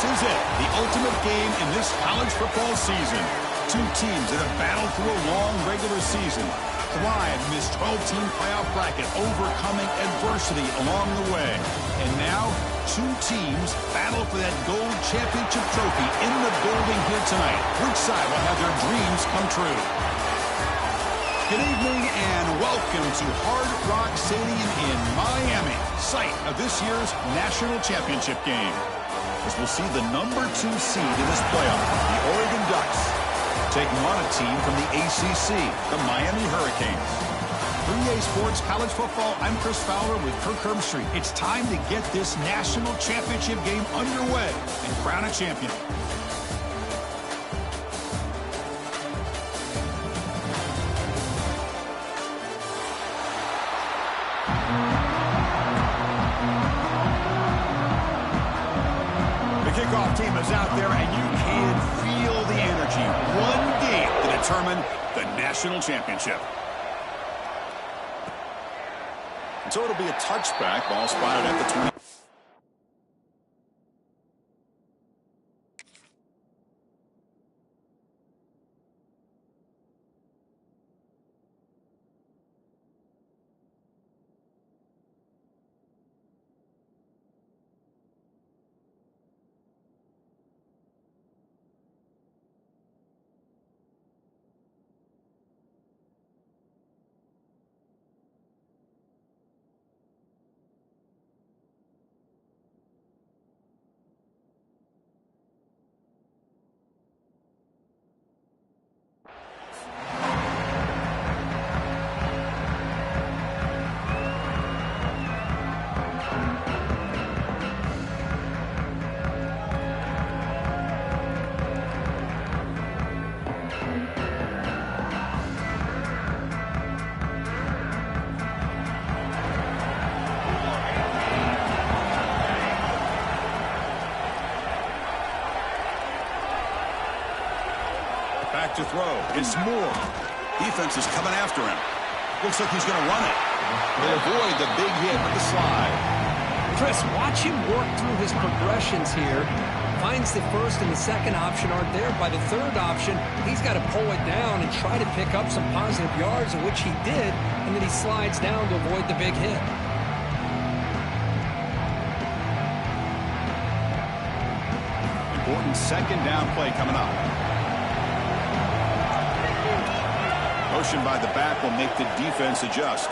This is it, the ultimate game in this college football season. Two teams that have battled through a long regular season, thrived in this 12-team playoff bracket, overcoming adversity along the way. And now, two teams battle for that gold championship trophy in the building here tonight. Which side will have their dreams come true? Good evening and welcome to Hard Rock Stadium in Miami, site of this year's national championship game. As we'll see the #2 seed in this playoff, the Oregon Ducks, taking on a team from the ACC, the Miami Hurricanes. 3A Sports College Football, I'm Chris Fowler with Kirk Herbstreit. It's time to get this national championship game underway and crown a champion. Kickoff team is out there, and you can feel the energy. One game to determine the national championship. And so it'll be a touchback, ball spotted at the 20. Back to throw. It's Moore. Defense is coming after him. Looks like he's going to run it. They avoid the big hit with the slide. Chris, watch him work through his progressions here. Finds the first and the second option aren't there. By the third option, he's got to pull it down and try to pick up some positive yards, which he did, and then he slides down to avoid the big hit. Important second down play coming up. Motion by the back will make the defense adjust.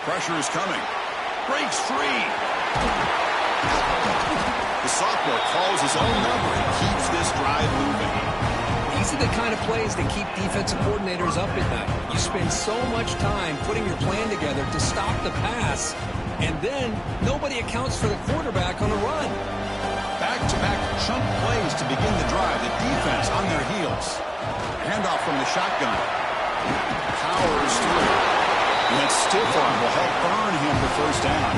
Pressure is coming. Breaks free. The sophomore calls his own number and keeps this drive moving. These are the kind of plays that keep defensive coordinators up at night. You spend so much time putting your plan together to stop the pass, and then nobody accounts for the quarterback on a run. Back-to-back chunk plays to begin the drive. The defense on their heels. Handoff from the shotgun. Powers through. And that stiff arm will help burn him for first down.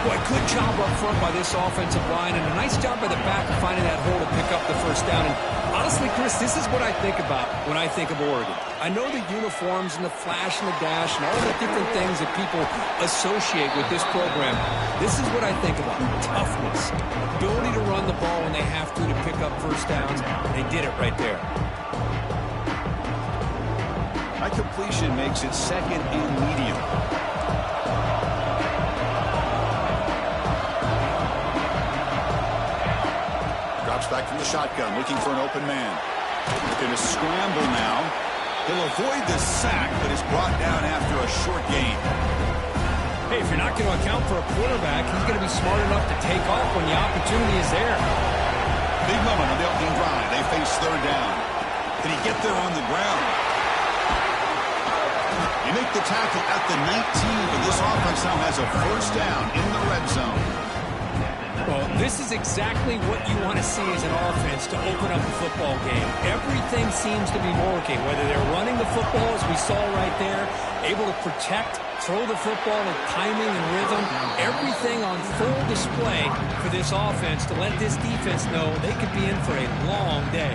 Boy, good job up front by this offensive line, and a nice job by the back of finding that hole to pick up the first down. And honestly, Chris, this is what I think about when I think of Oregon. I know the uniforms and the flash and the dash and all the different things that people associate with this program. This is what I think about. Toughness. Ability to run the ball when they have to pick up first downs. They did it right there. High completion makes it second and medium. Drops back from the shotgun, looking for an open man. Looking to scramble now. He'll avoid the sack, but is brought down after a short gain. Hey, if you're not going to account for a quarterback, he's going to be smart enough to take off when the opportunity is there. Big moment on the opening drive. They face third down. Can he get there on the ground? You make the tackle at the 19, but this offense now has a first down in the red zone. Well, this is exactly what you want to see as an offense to open up a football game. Everything seems to be working, whether they're running the football, as we saw right there, able to protect, throw the football with timing and rhythm, everything on full display for this offense to let this defense know they could be in for a long day.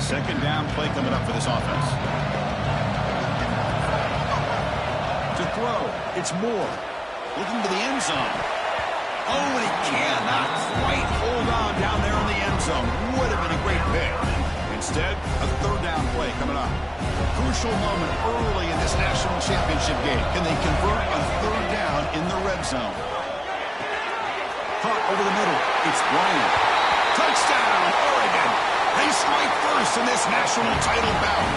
Second down play coming up for this offense. To throw, it's Moore. Looking to the end zone. Oh, and he cannot quite hold on down there in the end zone. Would have been a great pick. Instead, a third down play coming up. Crucial moment early in this national championship game. Can they convert on third down in the red zone? Caught over the middle. It's Bryant. Touchdown, Oregon. They strike first in this national title bout.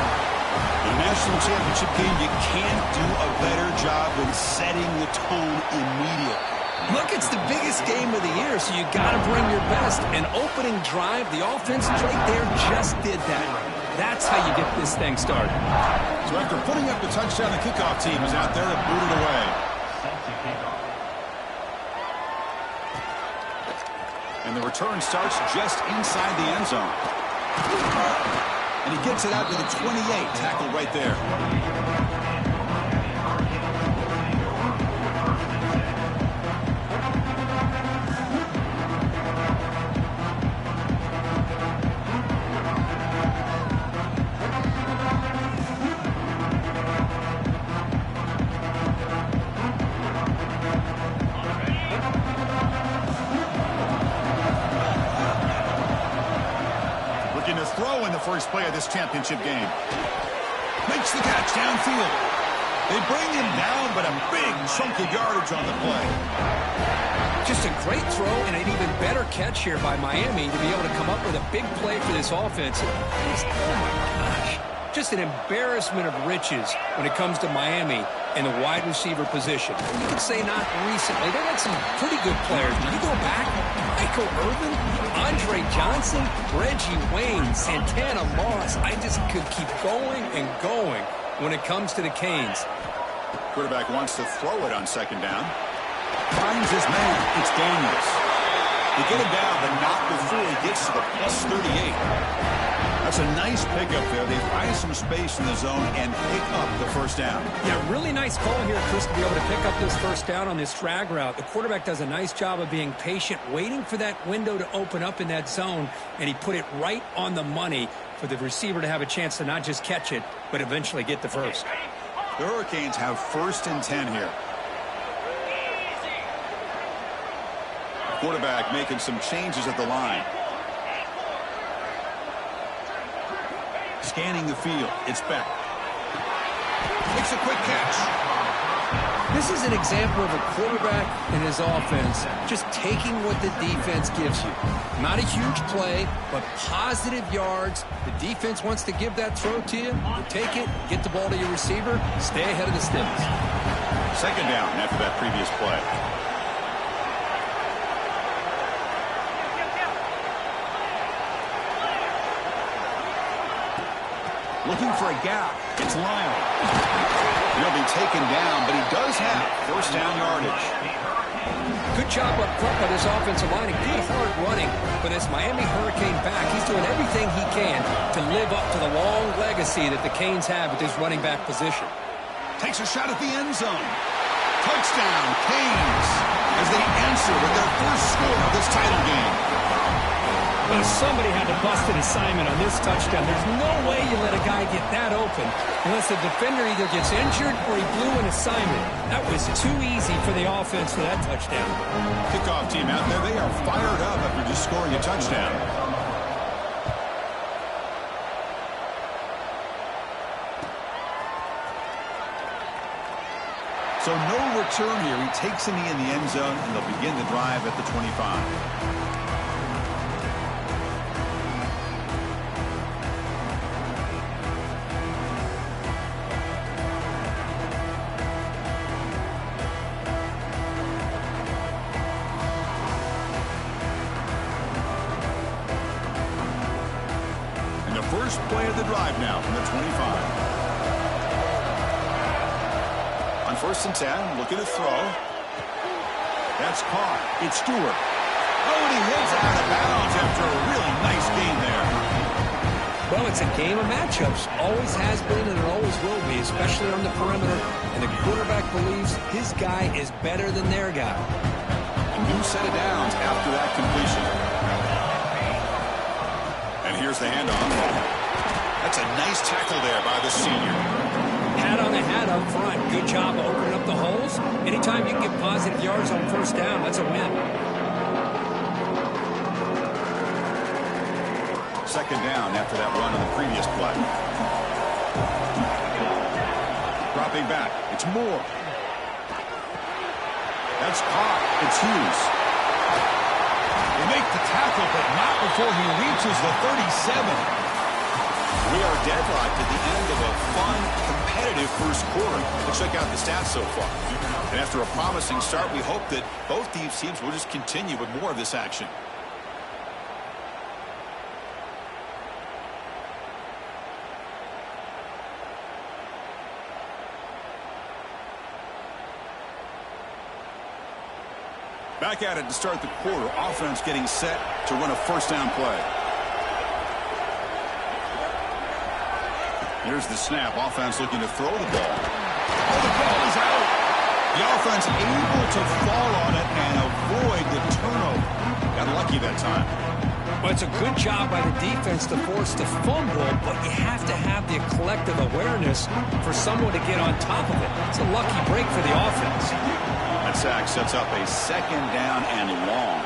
In a national championship game, you can't do a better job than setting the tone immediately. Look, it's the biggest game of the year, so you got to bring your best. An opening drive, the offense right there just did that. That's how you get this thing started. So after putting up the touchdown, the kickoff team is out there to boot it away. And the return starts just inside the end zone. And he gets it out to the 28, tackled right there. Throw in the first play of this championship game. Makes the catch downfield. They bring him down, but a big chunk of yardage on the play. Just a great throw and an even better catch here by Miami to be able to come up with a big play for this offense. Oh my gosh. Just an embarrassment of riches when it comes to Miami in the wide receiver position. You could say not recently. They've had some pretty good players. When you go back, Michael Irvin, Andre Johnson, Reggie Wayne, Santana Moss. I just could keep going and going when it comes to the Canes. Quarterback wants to throw it on second down. Finds his man. It's Daniels. They get him down, but not before he gets to the plus 38. That's a nice pickup there. They find some space in the zone and pick up the first down. Yeah, really nice call here, Chris, to be able to pick up this first down on this drag route. The quarterback does a nice job of being patient, waiting for that window to open up in that zone, and he put it right on the money for the receiver to have a chance to not just catch it, but eventually get the first. The Hurricanes have 1st and 10 here. Quarterback making some changes at the line. Scanning the field. It's Beck. Makes a quick catch. This is an example of a quarterback and his offense just taking what the defense gives you. Not a huge play, but positive yards. The defense wants to give that throw to you. You take it, get the ball to your receiver, stay ahead of the sticks. Second down after that previous play. Looking for a gap. It's Lyle. He'll be taken down, but he does have first down yardage. Good job up front by this offensive line. Good hard running for this Miami Hurricane back. He's doing everything he can to live up to the long legacy that the Canes have with this running back position. Takes a shot at the end zone. Touchdown, Canes, as they answer with their first score of this title game. Well, somebody had to bust an assignment on this touchdown. There's no way you let a guy get that open unless the defender either gets injured or he blew an assignment. That was too easy for the offense for that touchdown. Kickoff team out there, they are fired up after just scoring a touchdown. So no return here. He takes a knee in the end zone, and they'll begin the drive at the 25. First play of the drive now from the 25. On 1st and 10, looking to throw. That's caught. It's Stewart. Oh, and he hits out of bounds after a really nice game there. Well, it's a game of matchups. Always has been and it always will be, especially on the perimeter. And the quarterback believes his guy is better than their guy. A new set of downs after that completion. And here's the handoff. That's a nice tackle there by the senior. Hat on the hat up front. Good job of opening up the holes. Anytime you can get positive yards on first down, that's a win. Second down after that run on the previous play. Dropping back. It's Moore. That's caught. It's Hughes. They make the tackle, but not before he reaches the 37. We are deadlocked at the end of a fun, competitive first quarter. Let's check out the stats so far. And after a promising start, we hope that both these teams will just continue with more of this action. Back at it to start the quarter. Offense getting set to run a first down play. Here's the snap. Offense looking to throw the ball. Oh, the ball is out. The offense able to fall on it and avoid the turnover. Got lucky that time. Well, it's a good job by the defense to force the fumble, but you have to have the collective awareness for someone to get on top of it. It's a lucky break for the offense. That sack sets up a second down and long.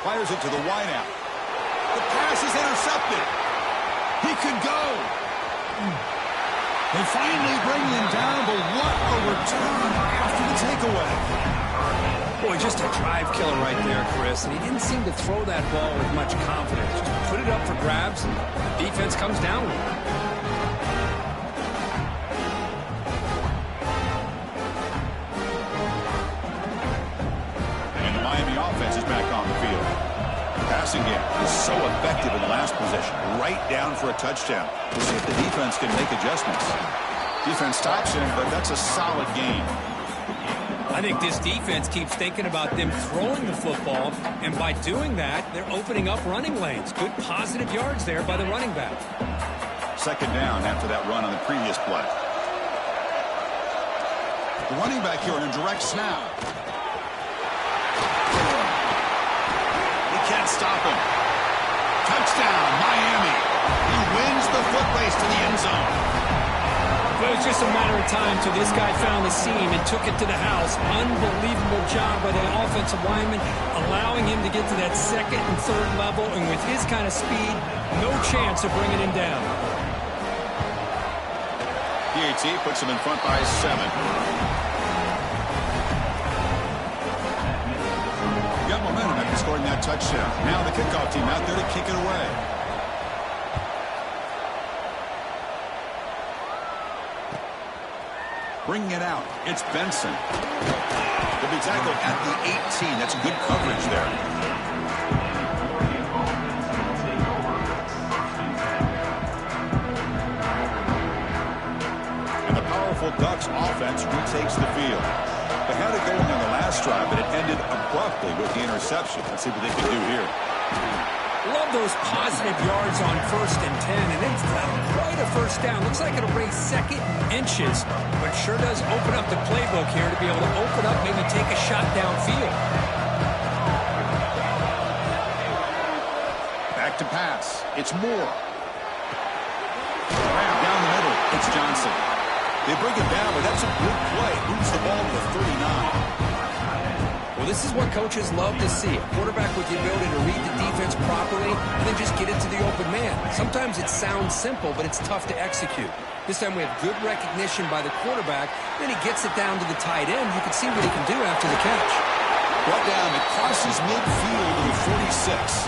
Fires it to the wideout. The pass is intercepted. He could go. They finally bring him down, but what a return after the takeaway. Boy, just a drive killer right there, Chris. And he didn't seem to throw that ball with much confidence. Just put it up for grabs, and the defense comes down with it. And the Miami offense is back on the field. Passing game is so effective in the last possession. Right down for a touchdown. We'll see if the defense can make adjustments. Defense stops him, but that's a solid game. I think this defense keeps thinking about them throwing the football, and by doing that, they're opening up running lanes. Good positive yards there by the running back. Second down after that run on the previous play. The running back here in a direct snap. They can't stop him. Touchdown, Miami. He wins the foot race to the end zone. Well, it was just a matter of time till this guy found the seam and took it to the house. Unbelievable job by the offensive lineman, allowing him to get to that second and third level, and with his kind of speed, no chance of bringing him down. PAT puts him in front by 7. Got momentum after scoring that touchdown. Now the kickoff team out there to kick it away. Bringing it out, it's Benson. He'll be tackled at the 18. That's good coverage there. And the powerful Ducks offense retakes the field. They had it going on the last drive, but it ended abruptly with the interception. Let's see what they can do here. Love those positive yards on 1st and 10, and it's not quite a first down. Looks like it'll raise second inches, but sure does open up the playbook here to be able to open up, maybe take a shot downfield. Back to pass. It's Moore. Down the middle. It's Johnson. They bring it down, but that's a good play. Moves the ball to the 39. Well, this is what coaches love to see. A quarterback with the ability to read the defense properly and then just get it to the open man. Sometimes it sounds simple, but it's tough to execute. This time we have good recognition by the quarterback. Then he gets it down to the tight end. You can see what he can do after the catch. Brought down. It crosses midfield to the 46.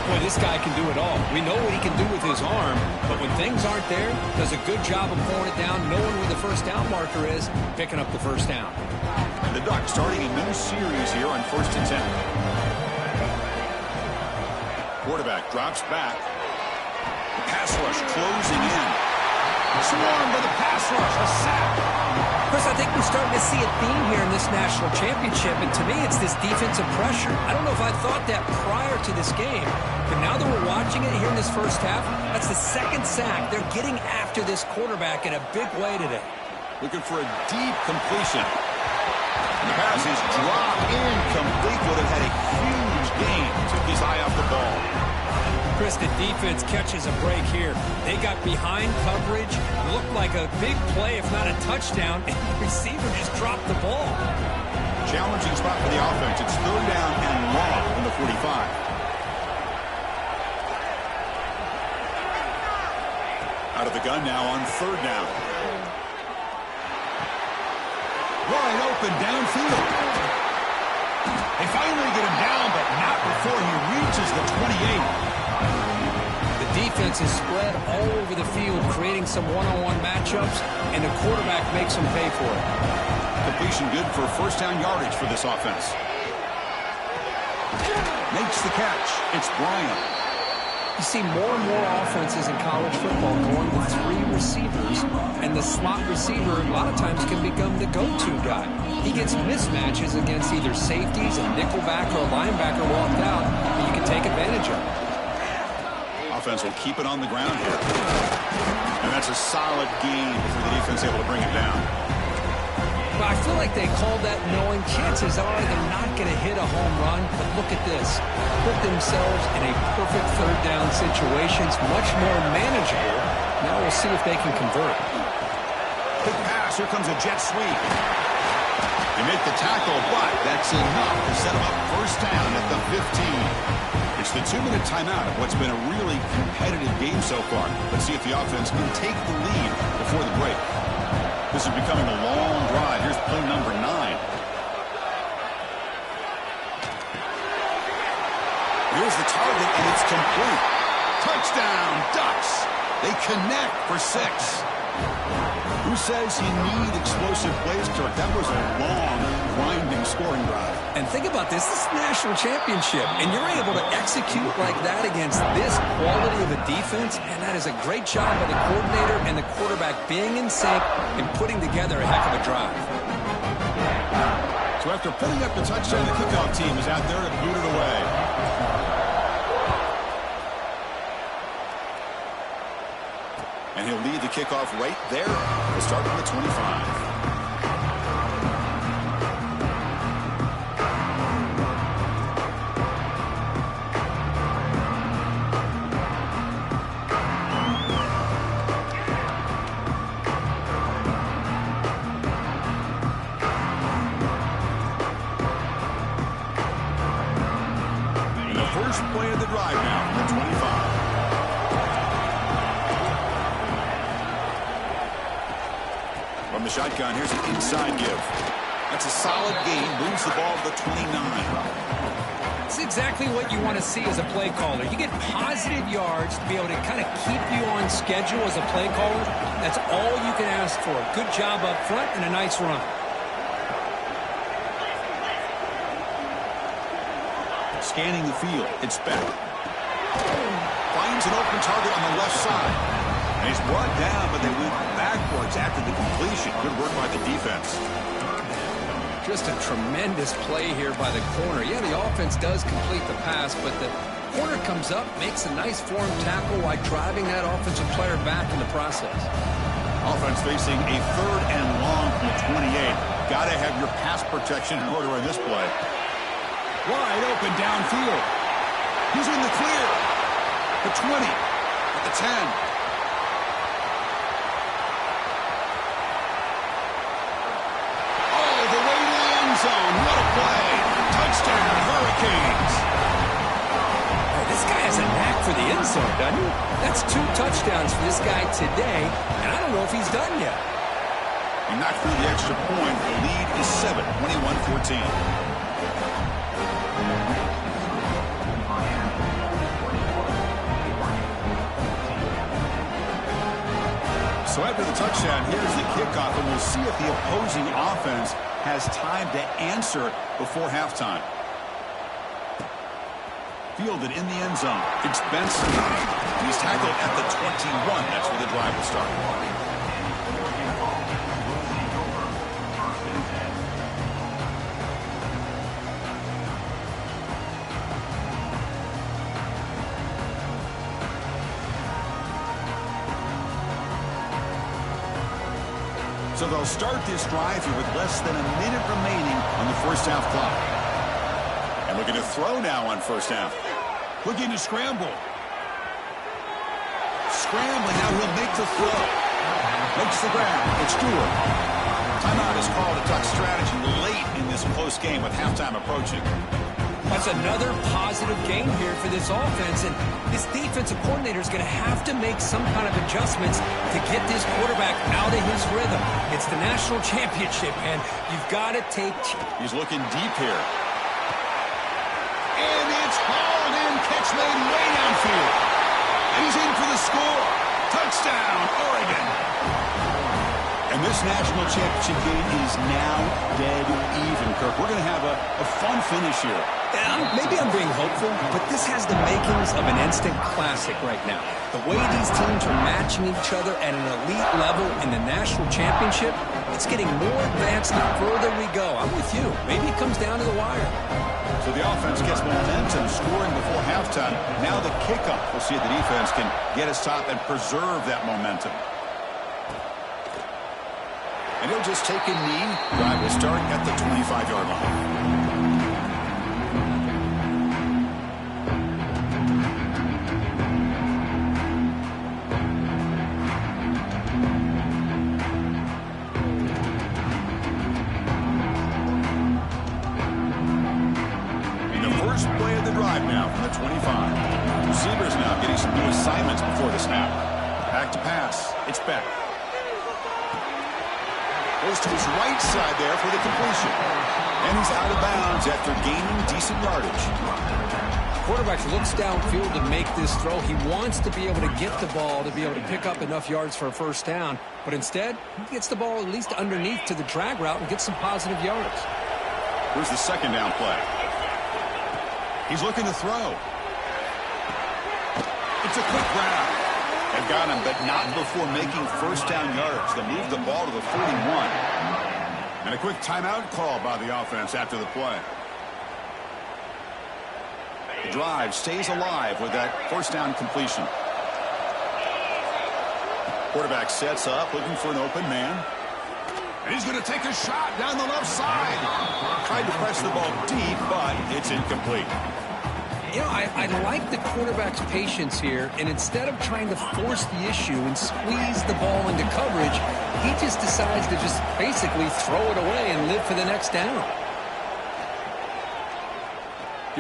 Boy, this guy can do it all. We know what he can do with his arm, but when things aren't there, does a good job of pulling it down, knowing where the first down marker is, picking up the first down. And the Ducks starting a new series here on 1st and 10. Quarterback drops back. The pass rush closing in. Swarmed by the pass rush. A sack. Chris, I think we're starting to see a theme here in this national championship, and to me it's this defensive pressure. I don't know if I thought that prior to this game, but now that we're watching it here in this first half, that's the second sack. They're getting after this quarterback in a big way today. Looking for a deep completion. The pass is dropped incomplete. Would have had a huge gain. Took his eye off the ball. Chris, the defense catches a break here. They got behind coverage, looked like a big play, if not a touchdown, and the receiver just dropped the ball. Challenging spot for the offense. It's third down and long from the 45. Out of the gun now on third down. Wide open downfield. They finally get him down, but not before he reaches the 28. The defense is spread all over the field, creating some one-on-one matchups, and the quarterback makes them pay for it. Completion good for first down yardage for this offense. Makes the catch. It's Bryant. You see more and more offenses in college football going with three receivers, and the slot receiver a lot of times can become the go-to guy. He gets mismatches against either safeties, a nickelback, or a linebacker walked out, and you can take advantage of it. Offense will keep it on the ground here. And that's a solid gain for the defense able to bring it down. But I feel like they called that knowing chances are they're not going to hit a home run. But look at this. Put themselves in a perfect third down situation. It's much more manageable. Now we'll see if they can convert. Quick pass. Here comes a jet sweep. They make the tackle, but that's enough to set them up first down at the 15. It's the 2-minute timeout of what's been a really competitive game so far. Let's see if the offense can take the lead before the break. This is becoming a long drive. Here's play number 9. Here's the target, and it's complete. Touchdown, Ducks. They connect for 6. Who says you need explosive plays, Kirk? That was a long, grinding scoring drive. And think about this. This is a national championship, and you're able to execute like that against this quality of a defense, and that is a great job by the coordinator and the quarterback being in sync and putting together a heck of a drive. So after putting up the touchdown, the kickoff team is out there to boot it away. And he'll lead the kickoff right there. We'll start on the 25. And the first play of the drive now from the 25. From the shotgun, here's an inside give. That's a solid gain, moves the ball to the 29. It's exactly what you want to see as a play caller. You get positive yards to be able to kind of keep you on schedule as a play caller. That's all you can ask for. Good job up front and a nice run. Scanning the field, it's back. Finds an open target on the left side. And he's brought down, but they went backwards after the completion. Good work by the defense. Just a tremendous play here by the corner. Yeah, the offense does complete the pass, but the corner comes up, makes a nice form tackle while driving that offensive player back in the process. Offense facing a third and long from the 28. Got to have your pass protection in order in this play. Wide open downfield. He's in the clear. The 20, at the 10. Zone. What a play. Touchdown, Hurricanes. Hey, this guy has a knack for the end zone, doesn't he? That's 2 touchdowns for this guy today, and I don't know if he's done yet. He knocked through the extra point. The lead is 7, 21-14. So after the touchdown, here's the kickoff, and we'll see if the opposing offense has time to answer before halftime. Fielded in the end zone. It's Benson. He's tackled at the 21. That's where the drive will start. So they'll start this drive here with less than a minute remaining on the first half clock. And looking to throw now on first half. Looking to scramble. scrambling. Now he'll make the throw. Makes the grab. It's Stewart. Timeout is called to talk strategy late in this close game with halftime approaching. That's another positive game here for this offense, and this defensive coordinator is going to have to make some kind of adjustments to get this quarterback out of his rhythm. It's the national championship, and you've got to take... He's looking deep here. And it's hauled in, catch made way downfield. And he's in for the score. Touchdown, Oregon. And this national championship game is now dead even, Kirk. We're going to have a fun finish here. Yeah, maybe I'm being hopeful, but this has the makings of an instant classic right now. The way these teams are matching each other at an elite level in the national championship, it's getting more advanced the further we go. I'm with you. Maybe it comes down to the wire. So the offense gets momentum, scoring before halftime. Now the kickoff. We'll see if the defense can get a stop and preserve that momentum. And he'll just take a knee. Drive will start at the 25-yard line. Now from the 25. Receivers now getting some new assignments before the snap. Back to pass. It's Beck. Goes to his right side there for the completion. And he's out of bounds after gaining decent yardage. Quarterback looks downfield to make this throw. He wants to be able to get the ball to be able to pick up enough yards for a first down. But instead, he gets the ball at least underneath to the drag route and gets some positive yards. Here's the second down play. He's looking to throw. It's a quick grab. They've got him, but not before making first down yards. They move the ball to the 41. And a quick timeout call by the offense after the play. The drive stays alive with that first down completion. Quarterback sets up, looking for an open man. And he's going to take a shot down the left side. Tried to press the ball deep, but it's incomplete. You know, I like the quarterback's patience here, and instead of trying to force the issue and squeeze the ball into coverage, he just decides to just basically throw it away and live for the next down.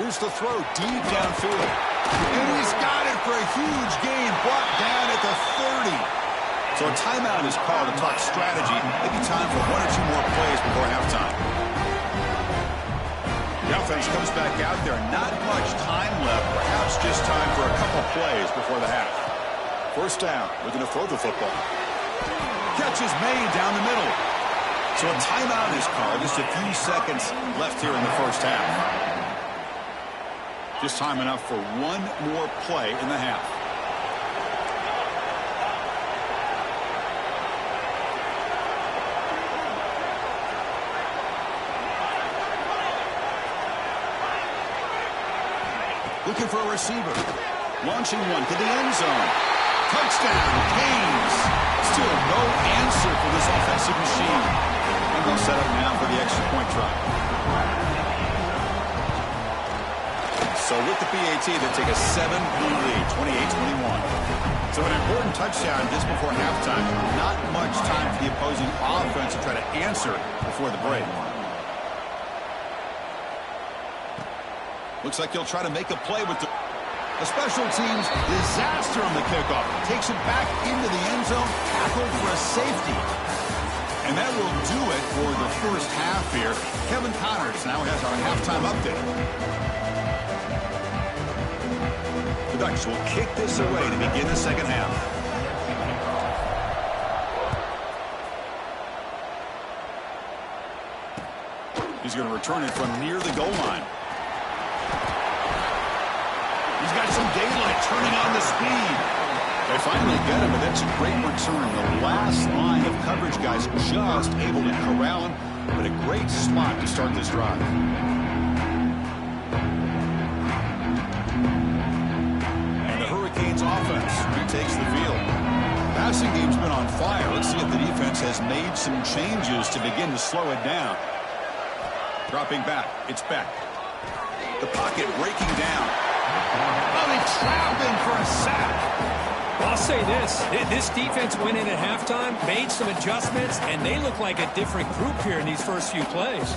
Here's the throw deep downfield. And he's got it for a huge gain, brought down at the 30. So a timeout is called to talk strategy. Maybe time for one or two more plays before halftime. The offense comes back out there. Not much time left. Perhaps just time for a couple plays before the half. First down. Looking to throw the football. Catch is made down the middle. So a timeout is called. Just a few seconds left here in the first half. Just time enough for one more play in the half. Looking for a receiver. Launching one to the end zone. Touchdown, Canes. Still no answer for this offensive machine. And they'll set up now for the extra point try. So with the PAT, they take a 7-point lead, 28-21. So an important touchdown just before halftime. Not much time for the opposing offense to try to answer before the break. Looks like he'll try to make a play with a special teams disaster on the kickoff. Takes it back into the end zone, tackled for a safety. And that will do it for the first half here. Kevin Connors now has our halftime update. The Ducks will kick this away to begin the second half. He's going to return it from near the goal line. He's got some daylight turning on the speed. They finally get him, but that's a great return. The last line of coverage guys just able to corral him, but a great slot to start this drive. And the Hurricanes offense retakes the field. Passing game's been on fire. Let's see if the defense has made some changes to begin to slow it down. Dropping back, it's Beck. The pocket breaking down. Oh, they trap him for a sack. Well, I'll say this defense went in at halftime, made some adjustments, and they look like a different group here in these first few plays.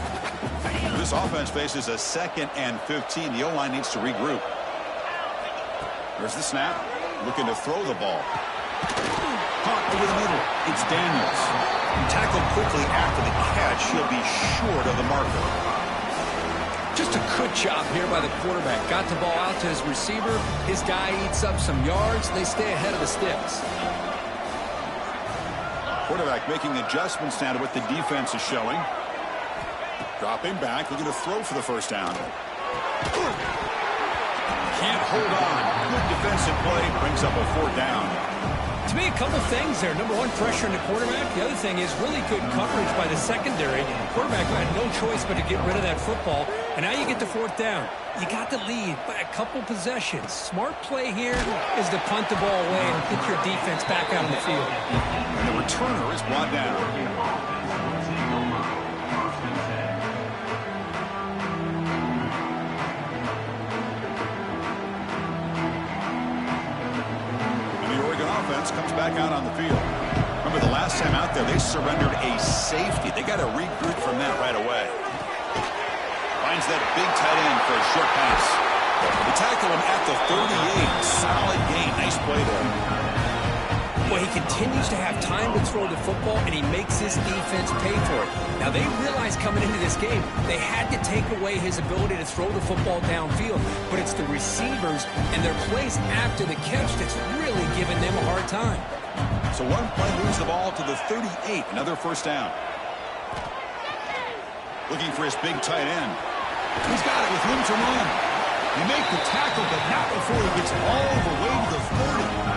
This offense faces a 2nd and 15. The O-line needs to regroup. There's the snap. Looking to throw the ball. Caught over the middle. It's Daniels. Tackled quickly after the catch. He'll be short of the marker. Just a good job here by the quarterback. Got the ball out to his receiver. His guy eats up some yards. They stay ahead of the sticks. Quarterback making adjustments now to what the defense is showing. Dropping back, looking to throw for the first down. Can't hold on. Good defensive play, brings up a 4th down. To me, a couple things there. Number one, pressure on the quarterback. The other thing is really good coverage by the secondary. The quarterback had no choice but to get rid of that football. And now you get the 4th down. You got the lead by a couple possessions. Smart play here is to punt the ball away and get your defense back out on the field. And the returner is brought down. Comes back out on the field. Remember the last time out there, they surrendered a safety. They got to regroup from that right away. Finds that big tight end for a short pass. They tackle him at the 38. Solid gain. Nice play there. Well, he continues to have time to throw the football, and he makes his defense pay for it. Now, they realized coming into this game, they had to take away his ability to throw the football downfield. But it's the receivers and their plays after the catch that's really giving them a hard time. So one play moves the ball to the 38. Another first down. Looking for his big tight end. He's got it with room to run. He made the tackle, but not before he gets all the way to the 40.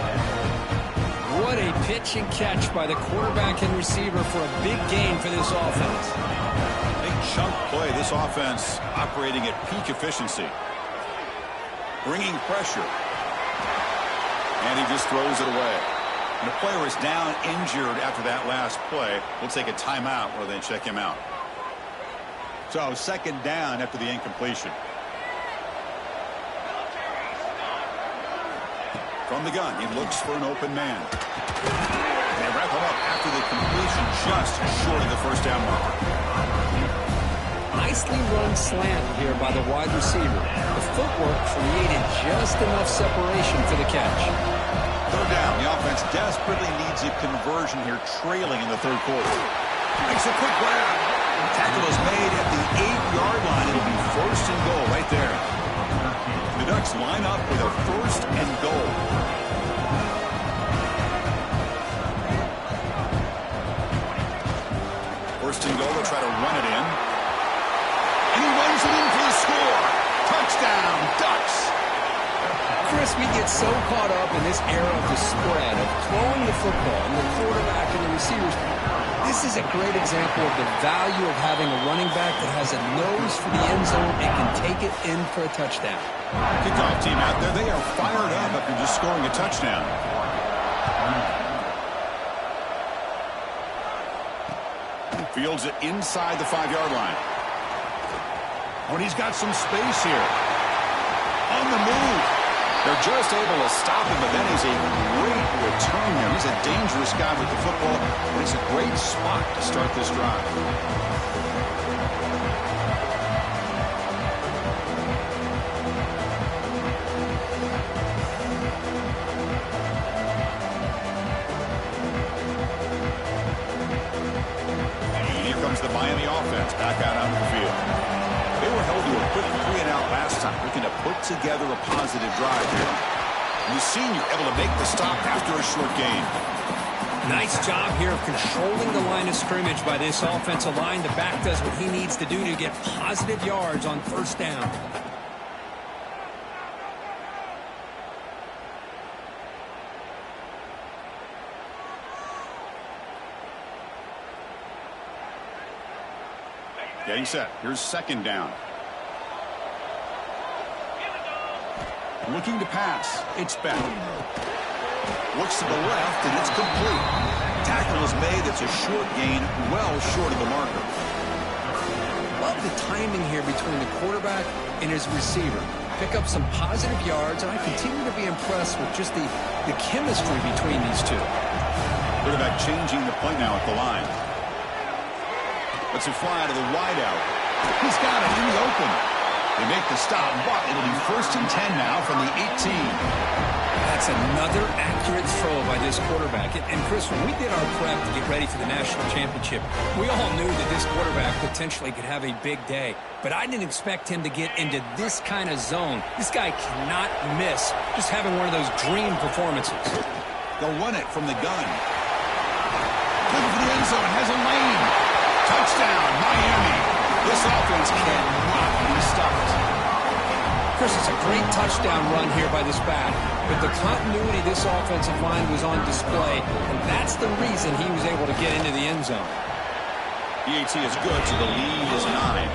What a pitch and catch by the quarterback and receiver for a big gain for this offense. Big chunk play. This offense operating at peak efficiency. Bringing pressure. And he just throws it away. And the player is down injured after that last play. We'll take a timeout where they check him out. So 2nd down after the incompletion. From the gun, he looks for an open man. They wrap him up after the completion, just short of the first down marker. Nicely run slant here by the wide receiver. The footwork created just enough separation for the catch. 3rd down, the offense desperately needs a conversion here, trailing in the 3rd quarter. Makes a quick grab. Tackle is made at the 8-yard line. It'll be 1st and goal right there. The Ducks line up with a 1st and goal. First and goal, they'll try to run it in. And he runs it in for the score. Touchdown, Ducks. Chris, we get so caught up in this era of the spread, of throwing the football and the quarterback and the receivers. This is a great example of the value of having a running back that has a nose for the end zone and can take it in for a touchdown. Kickoff team out there, they are fired up after just scoring a touchdown. Fields it inside the 5-yard line. Oh, and he's got some space here. On the move. They're just able to stop him, but that is a great return there. He's a dangerous guy with the football, and it's a great spot to start this drive. Here comes the Miami offense back out onto the field. They were held to a quick 3-and-out last time, looking to put together a positive drive here. And the senior able to make the stop after a short gain. Nice job here of controlling the line of scrimmage by this offensive line. The back does what he needs to do to get positive yards on 1st down. Getting set. Here's 2nd down. Looking to pass. It's back. Looks to the left, and it's complete. Tackle is made. It's a short gain, well short of the marker. Love the timing here between the quarterback and his receiver. pick up some positive yards, and I continue to be impressed with just the chemistry between these two. Quarterback changing the play now at the line. Lets it fly out of the wideout. He's got it in the open. They make the stop, but it'll be 1st and 10 now from the 18. That's another accurate throw by this quarterback. And Chris, when we did our prep to get ready for the national championship, we all knew that this quarterback potentially could have a big day. But I didn't expect him to get into this kind of zone. This guy cannot miss just having one of those dream performances. They'll run it from the gun. Looking for the end zone, has a lane. Touchdown, Miami. This offense cannot be stopped. Chris, it's a great touchdown run here by this back, but the continuity of this offensive line was on display, and that's the reason he was able to get into the end zone. EAT is good, so the lead is 9.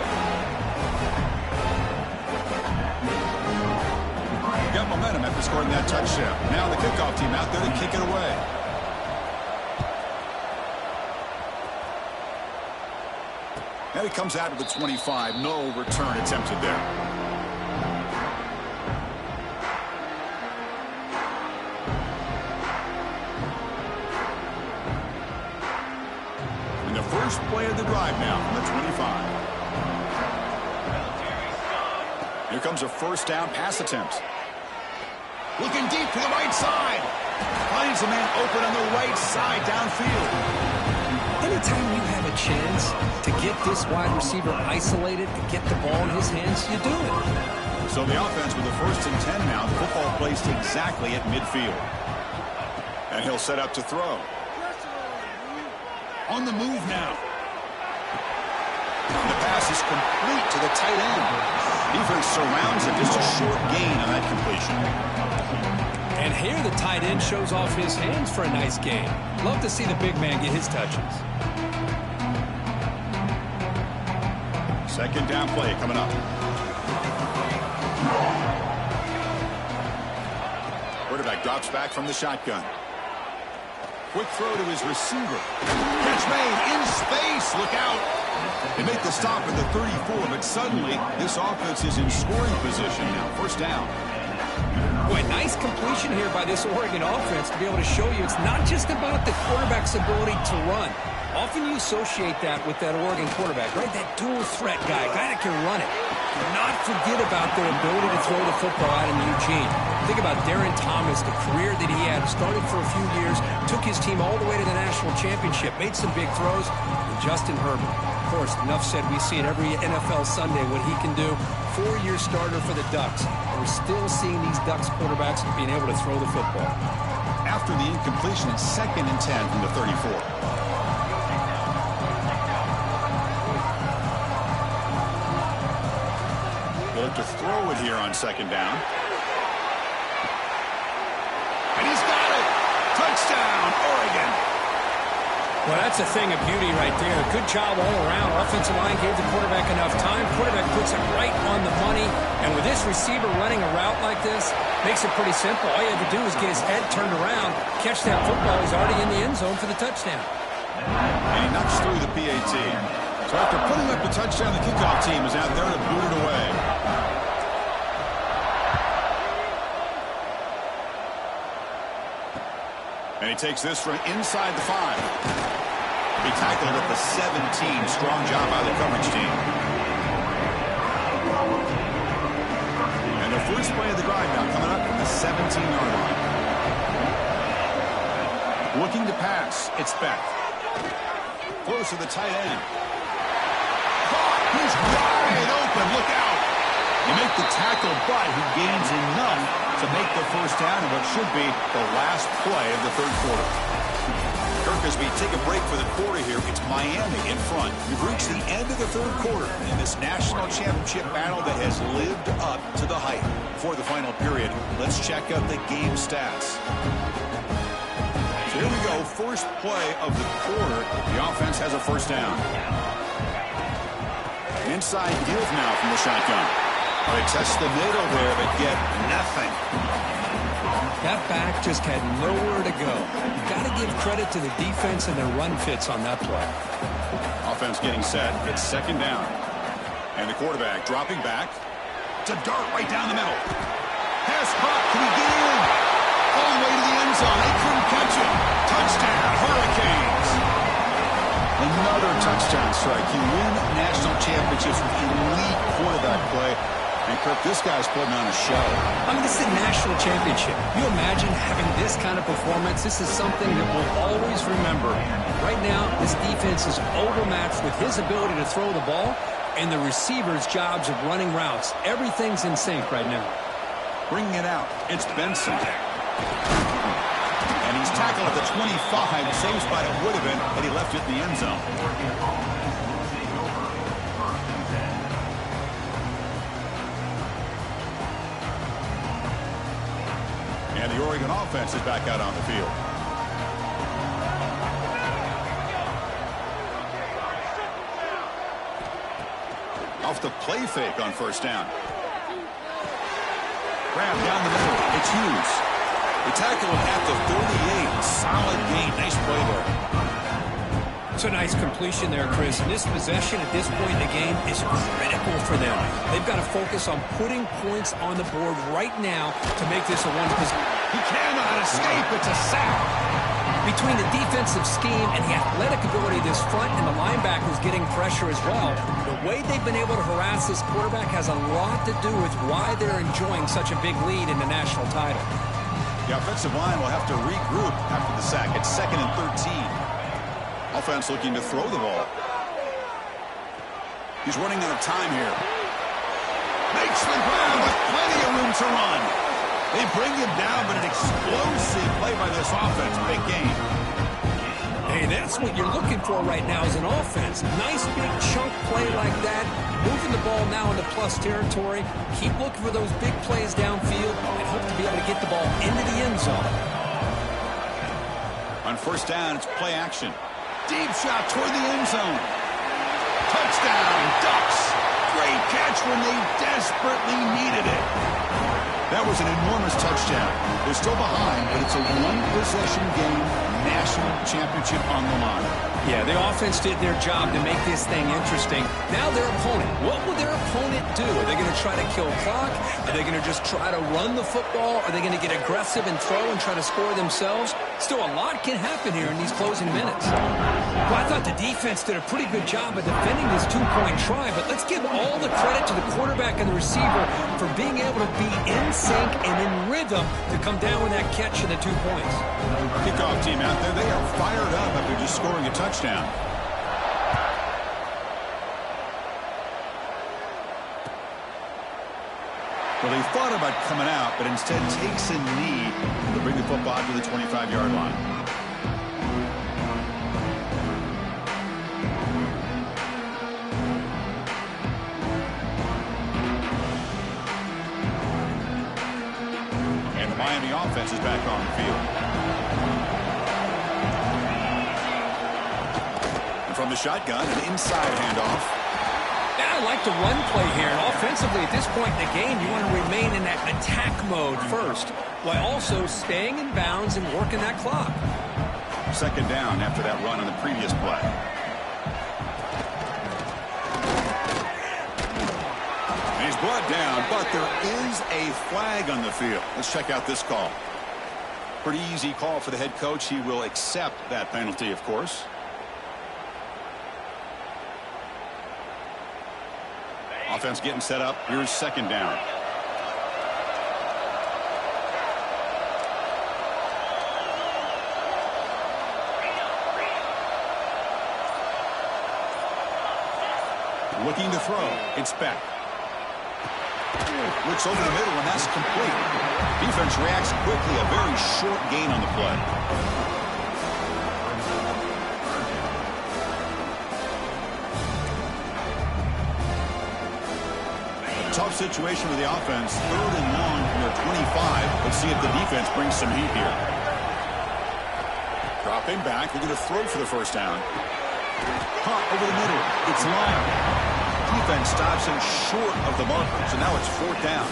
Got momentum after scoring that touchdown. Now the kickoff team out there to kick it away. Now he comes out to the 25. No return attempted there. And the first play of the drive now from the 25. Here comes a 1st down pass attempt. Looking deep to the right side. Finds a man open on the right side downfield. Anytime you have a chance to get this wide receiver isolated, to get the ball in his hands, you do it. So the offense with the 1st and 10 now. The football placed exactly at midfield. And he'll set up to throw. On the move now. The pass is complete to the tight end. Defense surrounds him. Just a short gain on that completion. And here the tight end shows off his hands for a nice game. Love to see the big man get his touches. 2nd down play coming up. Quarterback drops back from the shotgun. Quick throw to his receiver. Catch made in space. Look out. They make the stop at the 34, but suddenly this offense is in scoring position now. 1st down. Boy, nice completion here by this Oregon offense to be able to show you it's not just about the quarterback's ability to run. Often you associate that with that Oregon quarterback, right? That dual threat guy that can run it. Do not forget about their ability to throw the football out in Eugene. Think about Darren Thomas, the career that he had. Started for a few years, took his team all the way to the national championship, made some big throws. And Justin Herbert, of course, enough said, we see it every NFL Sunday what he can do. 4-year starter for the Ducks. We're still seeing these Ducks quarterbacks being able to throw the football. After the incompletion, it's 2nd and 10 from the 34. They'll look to throw it here on 2nd down. And he's got it! Touchdown, Oregon! Well, that's a thing of beauty right there. Good job all around. Offensive line gave the quarterback enough time. Quarterback puts it right on the money. And with this receiver running a route like this, makes it pretty simple. All you have to do is get his head turned around, catch that football. He's already in the end zone for the touchdown. And he knocks through the PAT. So after putting up the touchdown, the kickoff team is out there to boot it away. And he takes this from inside the 5. He tackled at the 17. Strong job by the coverage team. And the first play of the drive now coming up from the 17-yard line. Looking to pass. It's Beck. Close to the tight end. He's wide open. Look out. You make the tackle, but he gains enough to make the 1st down in what should be the last play of the 3rd quarter. Kirk, as we take a break for the quarter here, it's Miami in front. We've reached the end of the 3rd quarter in this national championship battle that has lived up to the hype. For the final period, let's check out the game stats. So here we go. First play of the quarter. The offense has a 1st down. Inside deals now from the shotgun. They test the middle there, but get nothing. That back just had nowhere to go. You've got to give credit to the defense and their run fits on that play. Offense getting set. It's 2nd down. And the quarterback dropping back. to dart right down the middle. Pass caught. Can he get in? All the way to the end zone. They couldn't catch him. Touchdown, Hurricanes. Another touchdown strike. You win national championships with elite quarterback play. And, Kirk, this guy's putting on a show. I mean, this is a national championship. You imagine having this kind of performance? This is something that we'll always remember. Right now, this defense is overmatched with his ability to throw the ball and the receiver's jobs of running routes. Everything's in sync right now. Bringing it out, it's Benson. And he's tackled at the 25. Same spot it would have been had he left it in the end zone. And the Oregon offense is back out on the field. Off the play fake on first down. Grab down the middle. It's Hughes. The tackle at the 38. Solid gain. Nice play there. It's a nice completion there, Chris. And this possession at this point in the game is critical for them. They've got to focus on putting points on the board right now to make this a one-possession. He cannot escape. It's a sack. Between the defensive scheme and the athletic ability of this front and the linebackers getting pressure as well, the way they've been able to harass this quarterback has a lot to do with why they're enjoying such a big lead in the national title. The offensive line will have to regroup after the sack. It's 2nd and 13. Offense looking to throw the ball. He's running out of time here. Makes the ground with plenty of room to run. They bring him down, but an explosive play by this offense. Big game. Hey, that's what you're looking for right now as an offense. Nice big chunk play like that. Moving the ball now into plus territory. Keep looking for those big plays downfield and hope to be able to get the ball into the end zone. On first down, it's play action. Deep shot toward the end zone. Touchdown, Ducks. Great catch when they desperately needed it. That was an enormous touchdown. They're still behind, but it's a one-possession game, national championship on the line. Yeah, the offense did their job to make this thing interesting. Now their opponent. What will their opponent do? Are they going to try to kill clock? Are they going to just try to run the football? Are they going to get aggressive and throw and try to score themselves? Still, a lot can happen here in these closing minutes. Well, I thought the defense did a pretty good job of defending this two-point try, but let's give all the credit to the quarterback and the receiver for being able to be in sync and in rhythm to come down with that catch and the 2 points. Kickoff team out there, they are fired up after just scoring a touchdown. Well, he thought about coming out, but instead takes a knee to bring the football to the 25-yard line. And the Miami offense is back on the field. And from the shotgun, an inside handoff. I like the run play here. Offensively, at this point in the game, you want to remain in that attack mode first, while also staying in bounds and working that clock. Second down after that run on the previous play. And he's brought down, but there is a flag on the field. Let's check out this call. Pretty easy call for the head coach. He will accept that penalty, of course. Offense getting set up. Here's second down. Looking to throw. It's back. Looks over the middle, and that's complete. Defense reacts quickly. A very short gain on the play. Tough situation with the offense. 3rd and long from their 25. Let's see if the defense brings some heat here. Dropping back. They're going to throw for the first down. Caught over the middle. It's Lyon. Defense stops him short of the marker. So now it's 4th down.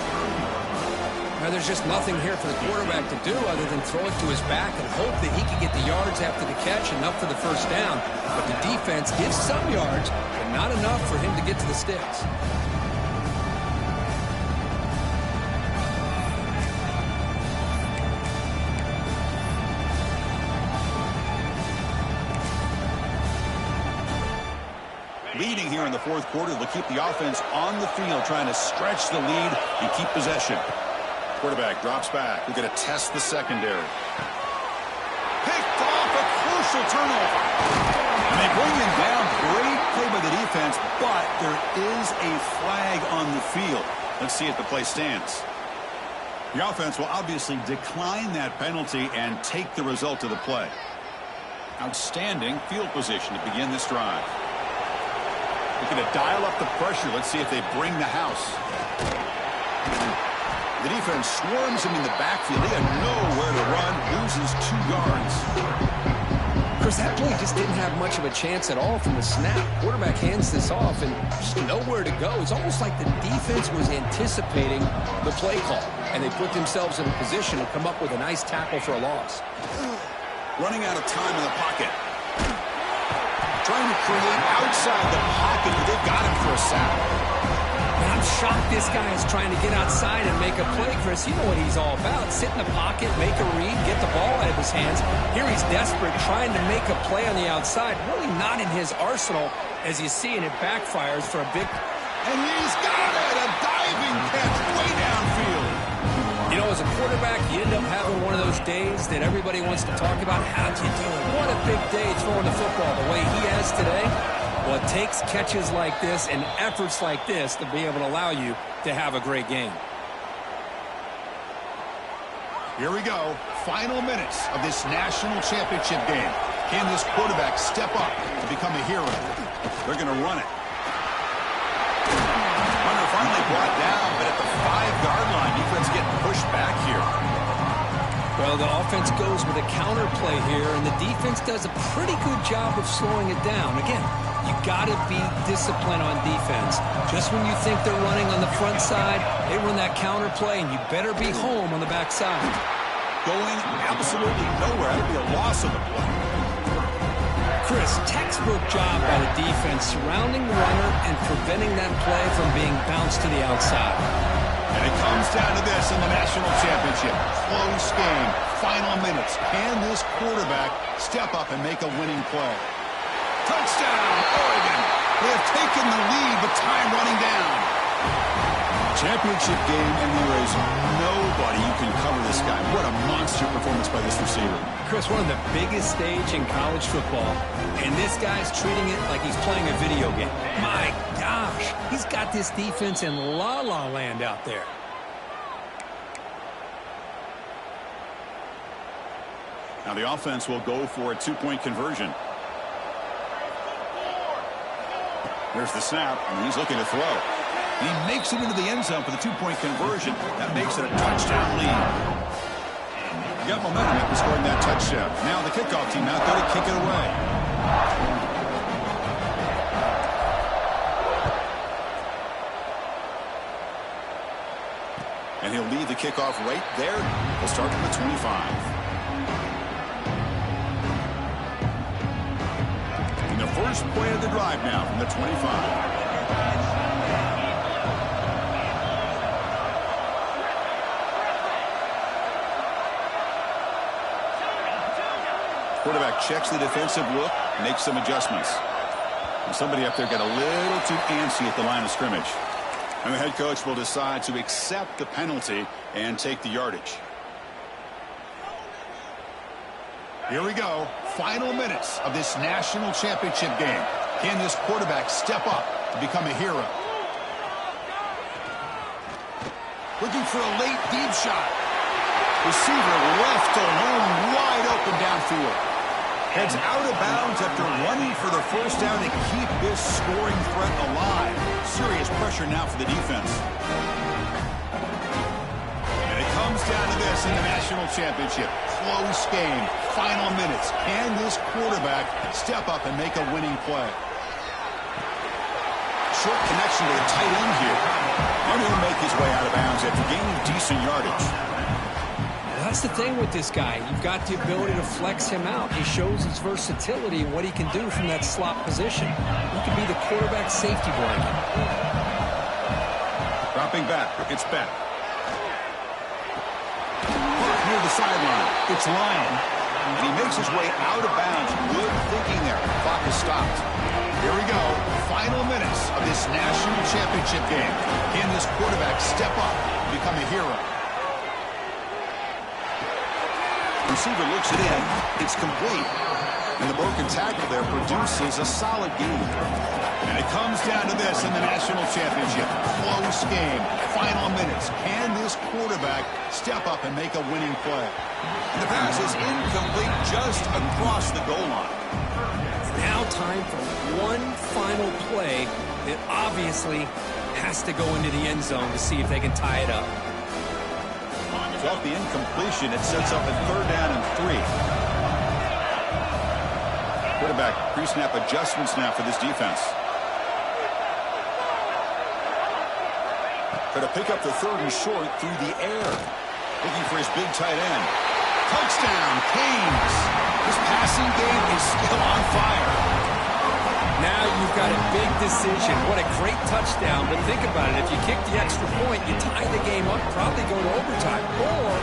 Now there's just nothing here for the quarterback to do other than throw it to his back and hope that he can get the yards after the catch, enough for the first down. But the defense gives some yards, but not enough for him to get to the sticks. Leading here in the fourth quarter, they'll keep the offense on the field, trying to stretch the lead and keep possession. Quarterback drops back. We're going to test the secondary. Picked off, a crucial turnover. And they bring him down. Great play by the defense, but there is a flag on the field. Let's see if the play stands. The offense will obviously decline that penalty and take the result of the play. Outstanding field position to begin this drive. Looking to dial up the pressure. Let's see if they bring the house. The defense swarms him in the backfield. He had nowhere to run. Loses 2 yards. Chris, that play just didn't have much of a chance at all from the snap. Quarterback hands this off and just nowhere to go. It's almost like the defense was anticipating the play call, and they put themselves in a position to come up with a nice tackle for a loss. Running out of time in the pocket. Trying to create outside the pocket, but they've got him for a sack. And I'm shocked this guy is trying to get outside and make a play, Chris. You know what he's all about. Sit in the pocket, make a read, get the ball out of his hands. Here he's desperate, trying to make a play on the outside. Really not in his arsenal, as you see, and it backfires for a big... And he's got it! A diving catch way downfield. You know, as a quarterback, you end up having one of those days that everybody wants to talk about. How'd you do it? What a big day throwing the football the way he has today. Well, it takes catches like this and efforts like this to be able to allow you to have a great game. Here we go. Final minutes of this national championship game. Can this quarterback step up to become a hero? They're going to run it. Runner finally brought down, but at the 5-yard line, defense getting pushed back here. Well, the offense goes with a counter play here, and the defense does a pretty good job of slowing it down. Again, you got to be disciplined on defense. Just when you think they're running on the front side, they run that counter play, and you better be home on the back side. Going absolutely nowhere. That'd be a loss of the play. Chris, textbook job by the defense surrounding the runner and preventing that play from being bounced to the outside. And it comes down to this in the national championship. Close game. Final minutes. Can this quarterback step up and make a winning play? Touchdown, Oregon. They have taken the lead with time running down. Championship game, and there is nobody who can cover this guy. What a monster performance by this receiver. Chris, one of the biggest stage in college football, and this guy's treating it like he's playing a video game. My gosh, he's got this defense in la-la land out there. Now the offense will go for a 2-point conversion. There's the snap, and he's looking to throw. He makes it into the end zone for the 2-point conversion. That makes it a touchdown lead. You got momentum after scoring that touchdown. Now the kickoff team out there to kick it away. And he'll lead the kickoff right there. He'll start from the 25. And the first play of the drive now from the 25. Quarterback checks the defensive look, makes some adjustments. And somebody up there got a little too antsy at the line of scrimmage. And the head coach will decide to accept the penalty and take the yardage. Here we go. Final minutes of this national championship game. Can this quarterback step up to become a hero? Looking for a late deep shot. Receiver left alone, wide open downfield. Heads out of bounds after running for the first down to keep this scoring threat alive. Serious pressure now for the defense. And it comes down to this in the national championship. Close game. Final minutes. Can this quarterback step up and make a winning play? Short connection to the tight end here. And he'll make his way out of bounds after gaining decent yardage. That's the thing with this guy. You've got the ability to flex him out. He shows his versatility and what he can do from that slot position. He can be the quarterback safety blanket. Dropping back. It's back. Near the sideline. It's Lyon. And he makes his way out of bounds. Good thinking there. Clock is stopped. Here we go. Final this national championship game. Can this quarterback step up and become a hero? Receiver looks it in. It's complete. And the broken tackle there produces a solid gain. And it comes down to this in the national championship. Close game. Final minutes. Can this quarterback step up and make a winning play? And the pass is incomplete just across the goal line. Now time for one final play that obviously has to go into the end zone to see if they can tie it up. So off the incompletion, it sets up a 3rd down and 3. Quarterback pre-snap adjustments now for this defense. Try to pick up the 3rd and short through the air. Looking for his big tight end. Touchdown, Canes. This passing game is still on fire. Now you've got a big decision. What a great touchdown. But think about it. If you kick the extra point, you tie the game up, probably go to overtime. Or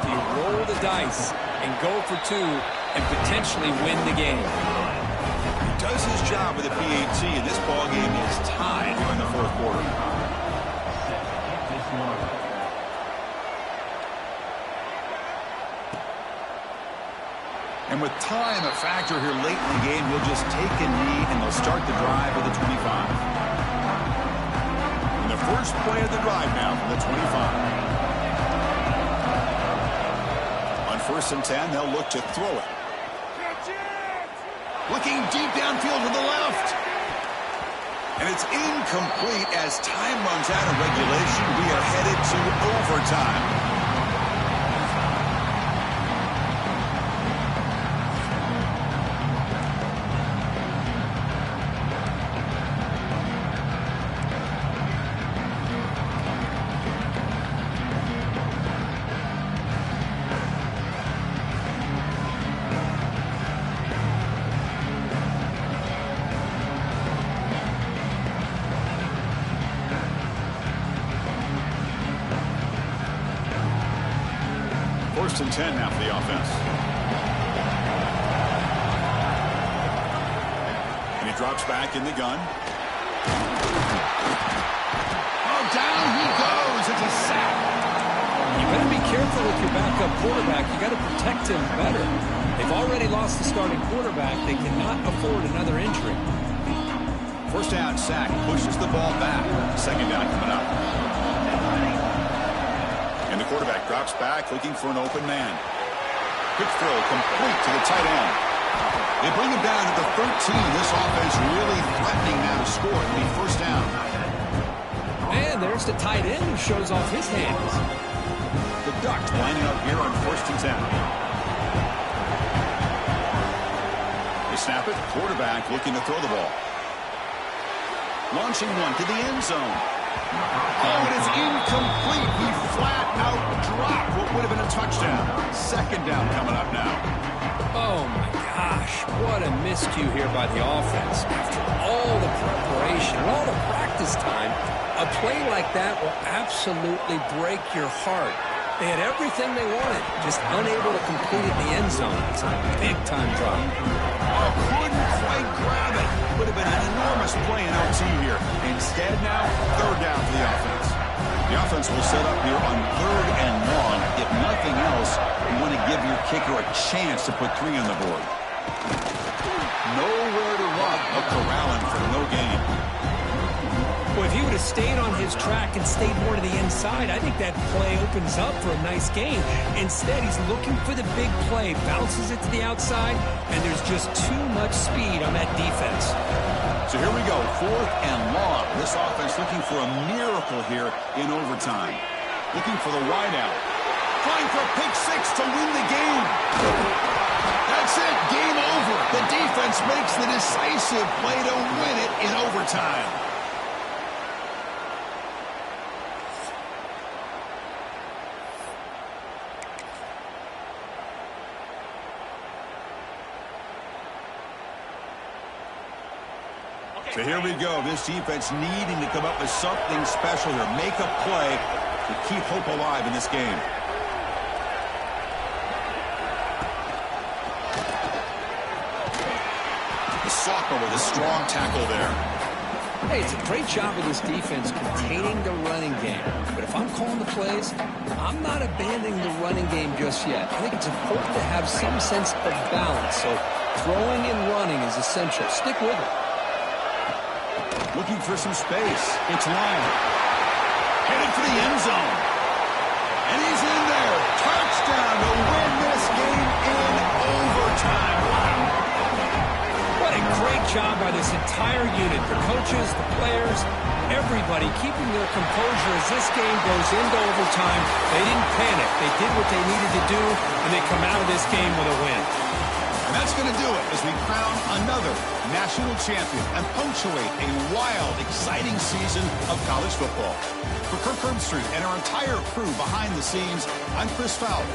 do you roll the dice and go for 2 and potentially win the game? He does his job with the PAT, and this ball game is tied here in the 4th quarter. And with time a factor here late in the game, he'll just take a knee and they'll start the drive with the 25. And the first play of the drive now from the 25. On 1st and 10, they'll look to throw it. Looking deep downfield to the left. And it's incomplete as time runs out of regulation. We are headed to overtime. First and 10 now for the offense. And he drops back in the gun. Oh, down he goes. It's a sack. You better be careful with your backup quarterback. You got to protect him better. They've already lost the starting quarterback. They cannot afford another injury. 1st down, sack. Pushes the ball back. 2nd down coming up. And the quarterback drops back, looking for an open man. Quick throw, complete to the tight end. They bring him down to the 13. This offense really threatening now to score. It'll be 1st down. And there's the tight end who shows off his hands. The Ducks lining up here on 1st and 10. They snap it. Quarterback looking to throw the ball. Launching one to the end zone. Oh, it is incomplete. He flat out dropped what would have been a touchdown. 2nd down coming up now. Oh, my gosh. What a miscue here by the offense. After all the preparation, all the practice time, a play like that will absolutely break your heart. They had everything they wanted, just unable to complete it in the end zone. It's a big-time drop. Oh, couldn't quite grab it. Would have been an enormous play in OT here. Instead now, 3rd down for the offense. The offense will set up here on 3rd and long. If nothing else, you want to give your kicker a chance to put 3 on the board. Nowhere to run. A corralling for no gain. Well, if he would have stayed on his track and stayed more to the inside, I think that play opens up for a nice game. Instead, he's looking for the big play, bounces it to the outside, and there's just too much speed on that defense. So here we go, 4th and long. This offense looking for a miracle here in overtime. Looking for the wideout. Trying for a pick 6 to win the game. That's it, game over. The defense makes the decisive play to win it in overtime. So here we go. This defense needing to come up with something special here. Make a play to keep hope alive in this game. The sophomore with a strong tackle there. Hey, it's a great job of this defense containing the running game. But if I'm calling the plays, I'm not abandoning the running game just yet. I think it's important to have some sense of balance. So throwing and running is essential. Stick with it. Looking for some space. It's Lyon. Headed for the end zone. And he's in there. Touchdown to win this game in overtime. Wow. What a great job by this entire unit. The coaches, the players, everybody keeping their composure as this game goes into overtime. They didn't panic. They did what they needed to do, and they come out of this game with a win. And that's going to do it as we crown another national champion and punctuate a wild, exciting season of college football. For Kirk Herbstreit and our entire crew behind the scenes, I'm Chris Fowler.